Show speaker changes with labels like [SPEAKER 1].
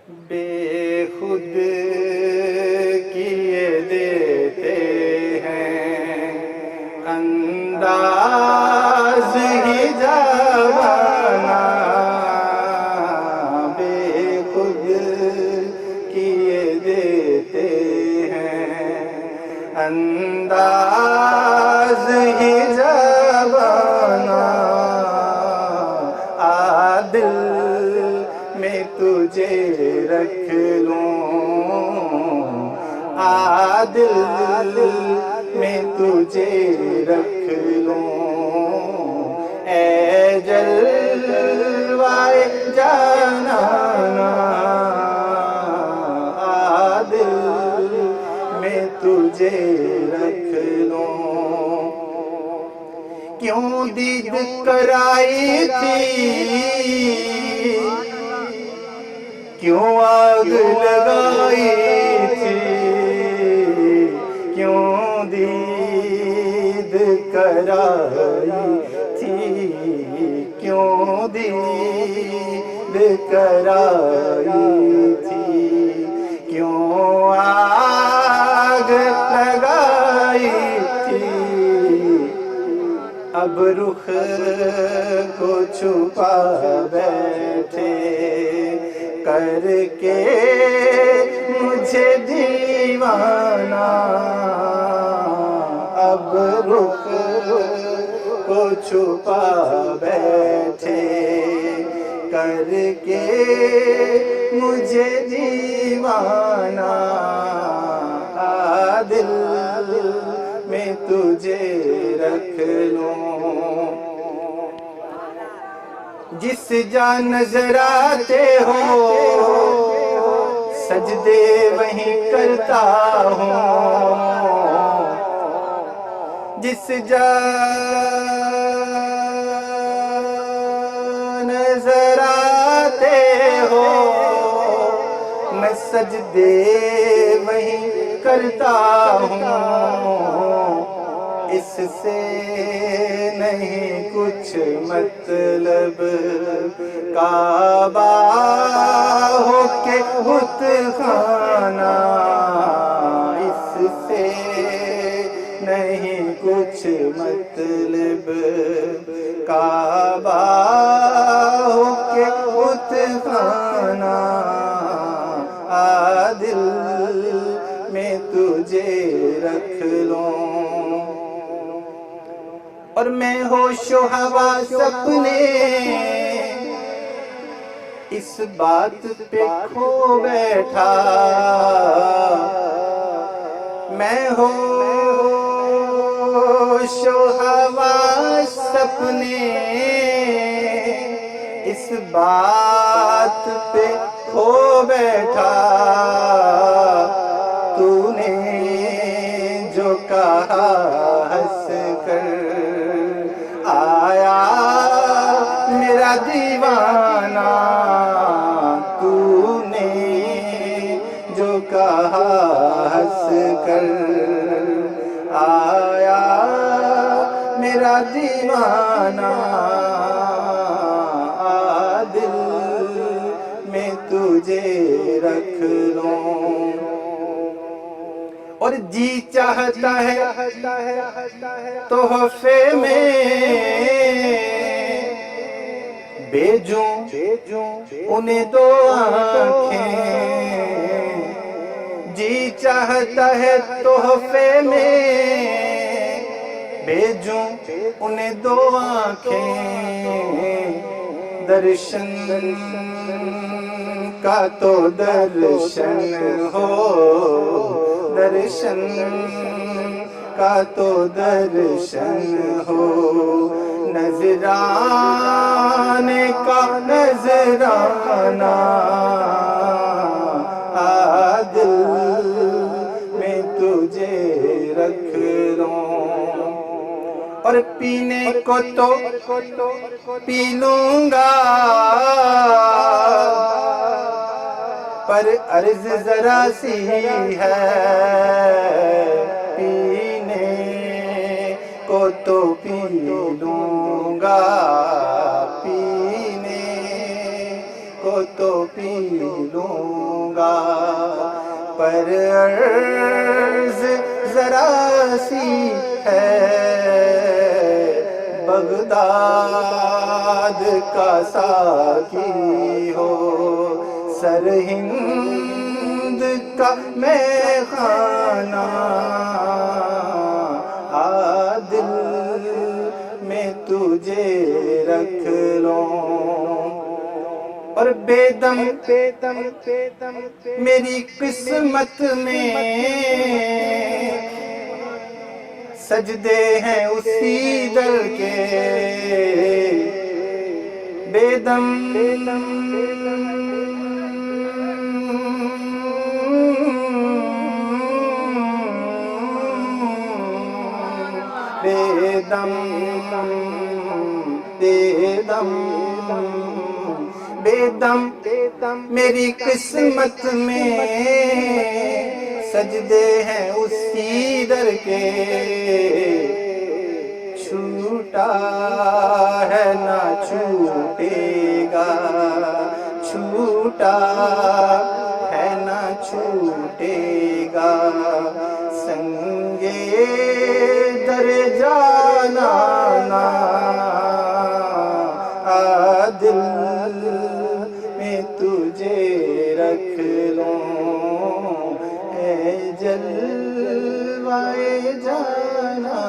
[SPEAKER 1] بے خود کیے دیتے ہیں انداز ہی جوانہ، بے خود کیے دیتے ہیں انداز ہی جوانہ، دل میں تجھے رکھ لوں، دل میں تجھے رکھ لوں، اے جلوائے جانانا، دل میں تجھے رکھ لوں۔ کیوں دید کرائی تھی، کیوں آگ لگائی تھی، کیوں دید کرائی تھی، کیوں دید کرائی تھی، کیوں آگ لگائی تھی، اب رخ کو چھپا بیٹھے کر کے مجھے دیوانہ، اب رخ کو چھپا بیٹھے کر کے مجھے دیوانہ، دل میں تجھے رکھ لوں۔ جس جا نظر آتے ہو سجدے وہیں کرتا ہوں، جس جا نظر آتے ہو میں سجدے وہیں کرتا ہوں، اس سے نہیں کچھ مطلب کعبہ ہو کے بت خانہ، اس سے نہیں کچھ مطلب کعبہ ہو کے بت خانہ، دل میں تجھے رکھ لوں۔ اور میں ہوش و حواس اپنے اس بات پہ کھو بیٹھا، میں ہوش و حواس اپنے اس بات پہ کھو بیٹھا، تو نے جو کہا ہنس کر آیا میرا دیوانہ، تو نے جو کہا ہنس کر آیا میرا دیوانہ، دل میں تجھے رکھ لوں۔ اور جی چاہتا ہے تحفے میں بھیجوں انہیں دو آنکھیں، جی چاہتا ہے تحفے میں بھیجوں انہیں دو آنکھیں، درشن کا تو درشن ہو، درشن کا تو درشن ہو، نذرانے کا نذرانہ، دل میں تجھے رکھ لوں۔ اور پینے کو تو پی لوں گا، پر عرض ذرا سی ہے، پینے کو تو پی لوں گا، پینے کو تو پی لوں گا، پر عرض ذرا سی ہے، بغداد کا ساقی ہو، سرہند کا میں خانہ، دل میں تجھے رکھ لوں، اور بے دم میری قسمت میں سجدے ہیں اسی در کے، بے دم بے دم بے دم بے دم میری قسمت میں سجدے ہیں اسی در کے، چھوٹا ہے نہ چھوٹے گا، چھوٹا ہے نہ چھوٹے گا، سنگے در جانا دل میں تجھے رکھ لوں، اے جلوائے جانا